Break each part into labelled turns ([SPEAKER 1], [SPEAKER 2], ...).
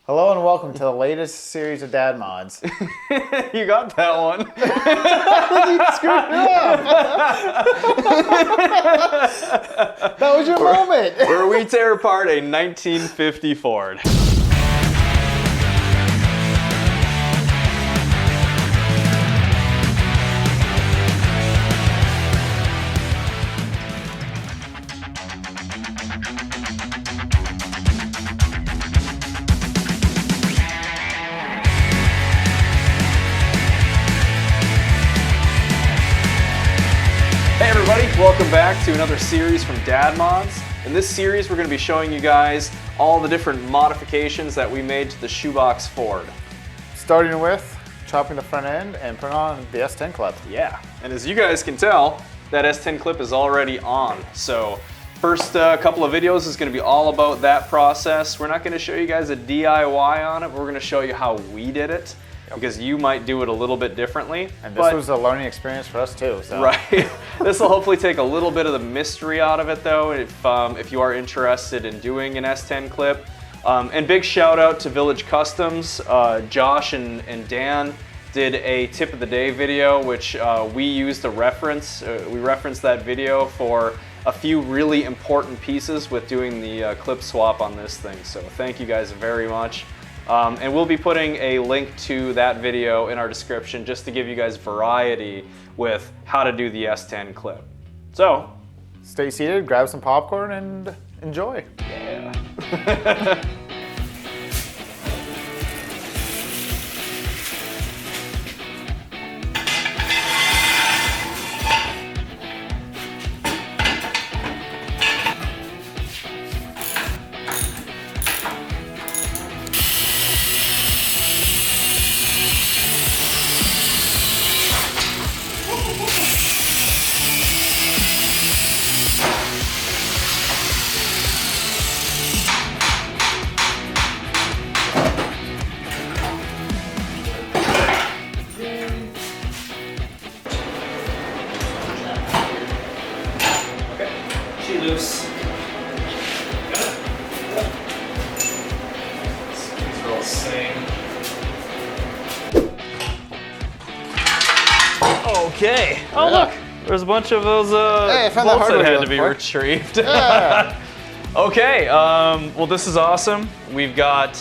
[SPEAKER 1] Hello and welcome to the latest series of dad mods.
[SPEAKER 2] You got that one.
[SPEAKER 1] You screwed it up. That was your moment.
[SPEAKER 2] Where we tear apart a 1950 Ford. Hey everybody, welcome back to another series from Dad Mods. In this series, we're going to be showing you guys all the different modifications that we made to the Shoebox Ford.
[SPEAKER 1] Starting with chopping the front end and putting on the S10 clip.
[SPEAKER 2] Yeah, and as you guys can tell, that S10 clip is already on. So first couple of videos is going to be all about that process. We're not going to show you guys a DIY on it, we're going to show you how we did it. Because you might do it a little bit differently.
[SPEAKER 1] And this was a learning experience for us too. So.
[SPEAKER 2] Right. This will hopefully take a little bit of the mystery out of it though, if you are interested in doing an S10 clip. And big shout out to Village Customs. Josh and Dan did a tip of the day video, which we used to reference. We referenced that video for a few really important pieces with doing the clip swap on this thing. So thank you guys very much. And we'll be putting a link to that video in our description just to give you guys variety with how to do the S10 clip. So,
[SPEAKER 1] stay seated, grab some popcorn, and enjoy.
[SPEAKER 2] Yeah. Loose. Got it? These are all same. Okay. Oh look, there's a bunch of those bolts that had to be retrieved. Yeah. Okay. Well, this is awesome. We got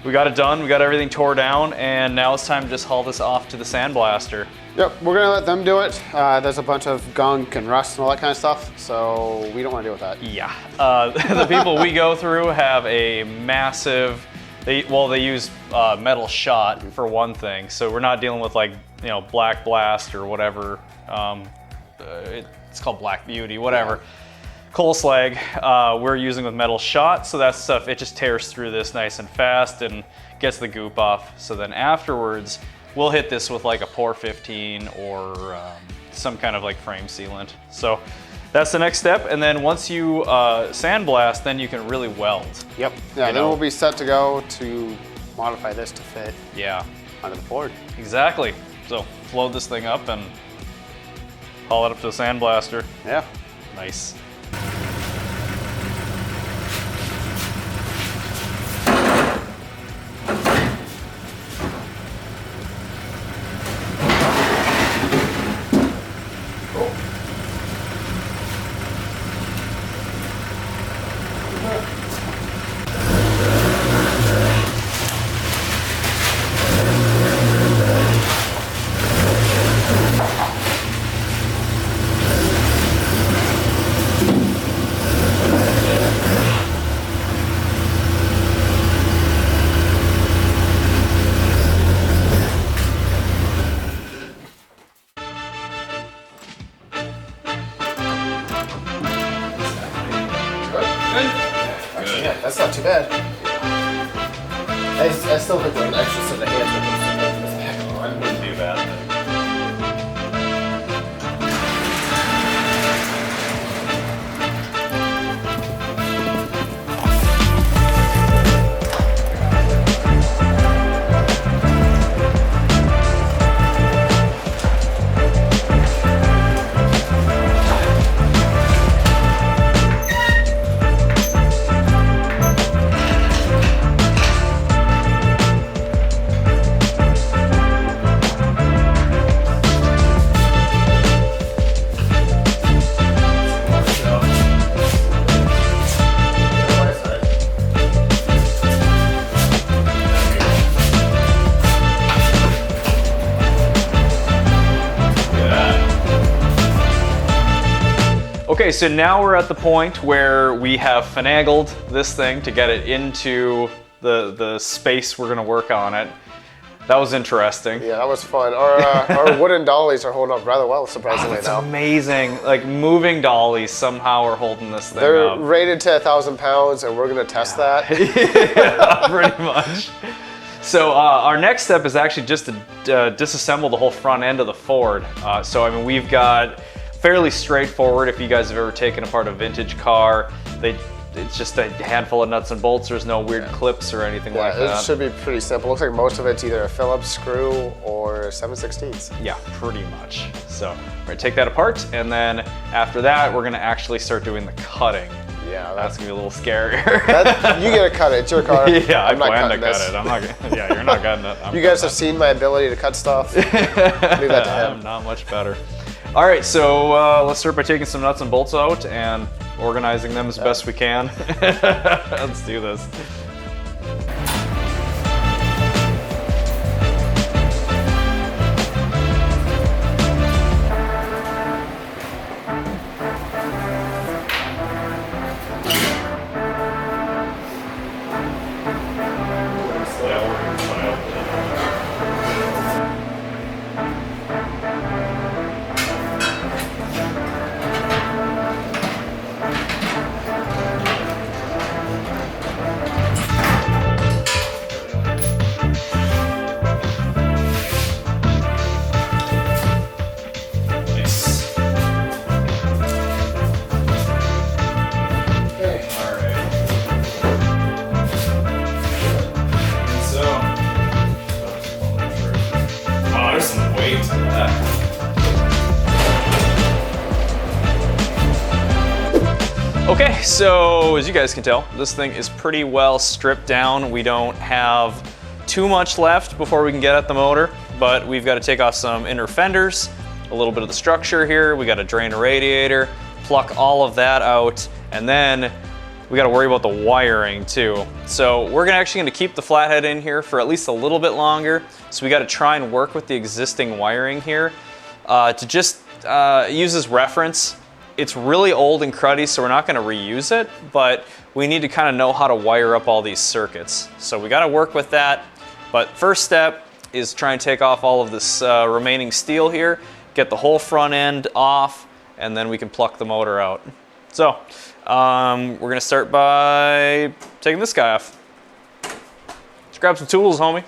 [SPEAKER 2] it done. We got everything tore down, and now it's time to just haul this off to the sandblaster.
[SPEAKER 3] Yep, we're gonna let them do it. There's a bunch of gunk and rust and all that kind of stuff, so we don't want to deal with that.
[SPEAKER 2] Yeah, the people we go through have a massive, they use metal shot for one thing, so we're not dealing with like, black blast or whatever, it's called black beauty, whatever. Coal slag, we're using with metal shot, so that stuff, it just tears through this nice and fast and gets the goop off. So then afterwards, we'll hit this with like a Pour 15 or some kind of like frame sealant. So that's the next step. And then once you sandblast, then you can really weld.
[SPEAKER 3] Yep. Yeah, then we'll be set to go to modify this to fit onto the Ford.
[SPEAKER 2] Exactly. So load this thing up and haul it up to the sandblaster.
[SPEAKER 3] Yeah.
[SPEAKER 2] Nice.
[SPEAKER 1] Yeah, that's not too bad. I still think an extra set of hands
[SPEAKER 2] I wouldn't do that. Okay, so now we're at the point where we have finagled this thing to get it into the space we're gonna work on it. That was interesting.
[SPEAKER 3] Yeah, that was fun. Our wooden dollies are holding up rather well, surprisingly
[SPEAKER 2] It's
[SPEAKER 3] now.
[SPEAKER 2] amazing. Like moving dollies somehow are holding this thing
[SPEAKER 3] They're
[SPEAKER 2] up.
[SPEAKER 3] rated to 1,000 pounds, and we're gonna test that.
[SPEAKER 2] Yeah, pretty much. So our next step is actually just to disassemble the whole front end of the Ford. So I mean, we've got fairly straightforward. If you guys have ever taken apart a vintage car, it's just a handful of nuts and bolts. There's no weird clips or anything like that.
[SPEAKER 3] It should be pretty simple. Looks like most of it's either a Phillips screw or 7/16.
[SPEAKER 2] Yeah, pretty much. So we're gonna take that apart, and then after that, we're gonna actually start doing the cutting.
[SPEAKER 3] Yeah,
[SPEAKER 2] That's gonna be a little scarier.
[SPEAKER 3] you gotta cut it. It's your car.
[SPEAKER 2] Yeah,
[SPEAKER 3] I'm
[SPEAKER 2] I
[SPEAKER 3] not
[SPEAKER 2] plan to
[SPEAKER 3] cutting
[SPEAKER 2] cut
[SPEAKER 3] this.
[SPEAKER 2] it. I'm not gonna, yeah, you're not cutting it.
[SPEAKER 3] You guys have seen my ability to cut stuff. Leave that to him.
[SPEAKER 2] I'm not much better. All right, so let's start by taking some nuts and bolts out and organizing them as best we can. Let's do this. Okay, so as you guys can tell, this thing is pretty well stripped down. We don't have too much left before we can get at the motor, but we've got to take off some inner fenders, a little bit of the structure here. We got to drain a radiator, pluck all of that out, and then we got to worry about the wiring too. So we're actually going to keep the flathead in here for at least a little bit longer. So we got to try and work with the existing wiring here to just use as reference. It's really old and cruddy, so we're not going to reuse it, but we need to kind of know how to wire up all these circuits. So we got to work with that. But first step is try and take off all of this remaining steel here, get the whole front end off, and then we can pluck the motor out. So we're going to start by taking this guy off. Let's grab some tools, homie.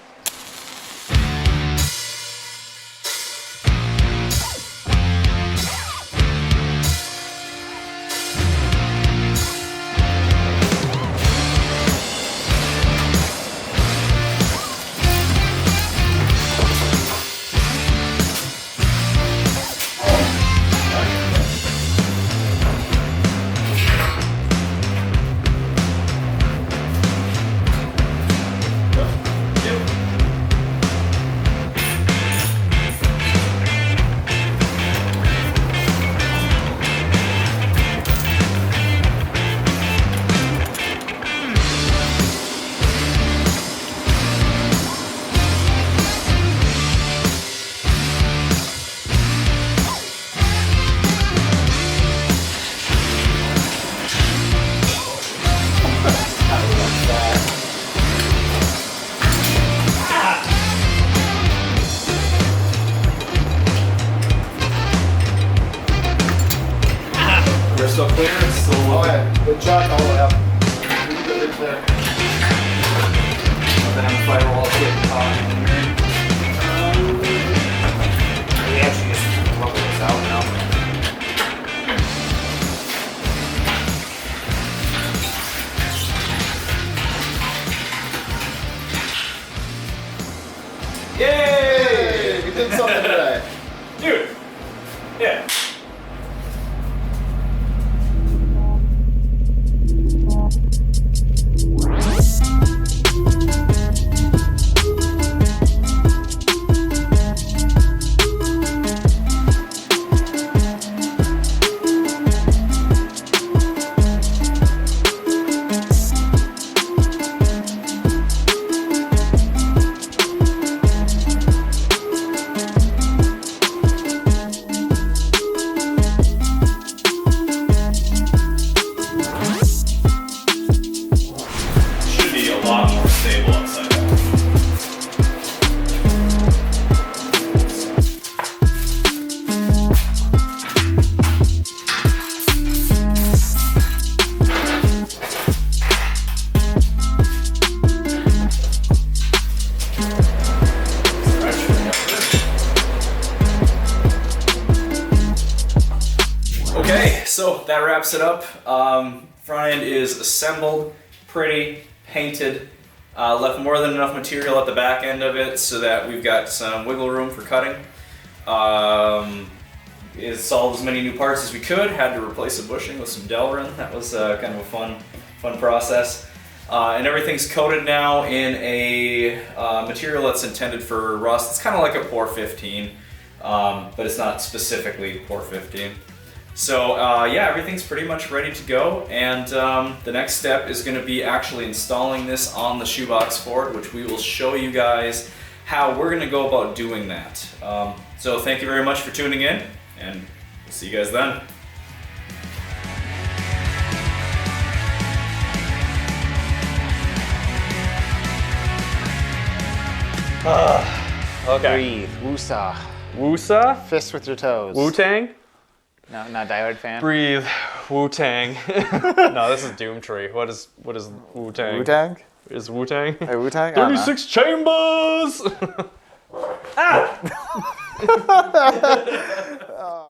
[SPEAKER 2] Still clear? It's still
[SPEAKER 3] Oh yeah, the jack all the way up. Good clear.
[SPEAKER 2] Then the firewall getting caught in here.
[SPEAKER 1] We actually just rubber this out now.
[SPEAKER 3] Yay! We did something today.
[SPEAKER 2] Dude! Yeah. that wraps it up. Front end is assembled, pretty, painted. Left more than enough material at the back end of it so that we've got some wiggle room for cutting. Installed as many new parts as we could. Had to replace a bushing with some Delrin. That was kind of a fun process. And everything's coated now in a material that's intended for rust. It's kind of like a Pour 15, but it's not specifically Pour 15. So yeah, everything's pretty much ready to go, and the next step is going to be actually installing this on the Shoebox Ford, which we will show you guys how we're going to go about doing that. So thank you very much for tuning in, and we'll see you guys then.
[SPEAKER 1] Breathe. Woosah.
[SPEAKER 2] Woosa?
[SPEAKER 1] Fist with your toes.
[SPEAKER 2] Wu-Tang?
[SPEAKER 1] No, not Die Hard fan.
[SPEAKER 2] Breathe. Wu-Tang. No, this is Doomtree. What is Wu-Tang?
[SPEAKER 1] Wu-Tang?
[SPEAKER 2] Is Wu-Tang?
[SPEAKER 1] Hey, Wu-Tang?
[SPEAKER 2] 36 chambers! Ah!